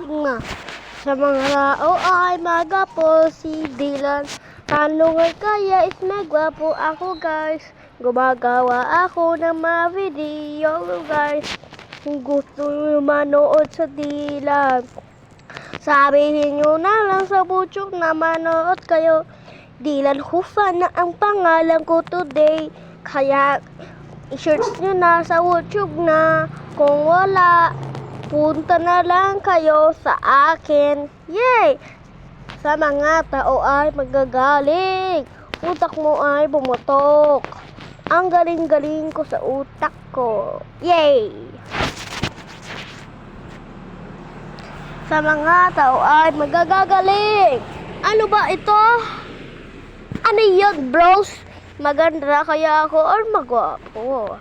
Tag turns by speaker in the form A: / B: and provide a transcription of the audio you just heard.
A: nga. Sa mga tao ay magapo si Dylan. Ano nga kaya is magwapo ako guys. Gumagawa ako ng mga video guys. Kung gusto nyo manood sa Dylan, sabihin nyo na lang sa YouTube na manood kayo. Dylan Hufan na ang pangalan ko today. Kaya i-search nyo na sa YouTube na. Kung wala, punta na lang kayo sa akin. Yay! Sa mga tao ay magagaling. Utak mo ay bumutok. Ang galing-galing ko sa utak ko. Yay! Sa mga tao ay magagagaling. Ano ba ito? Ano yun, bros? Maganda kaya ako or magwapo?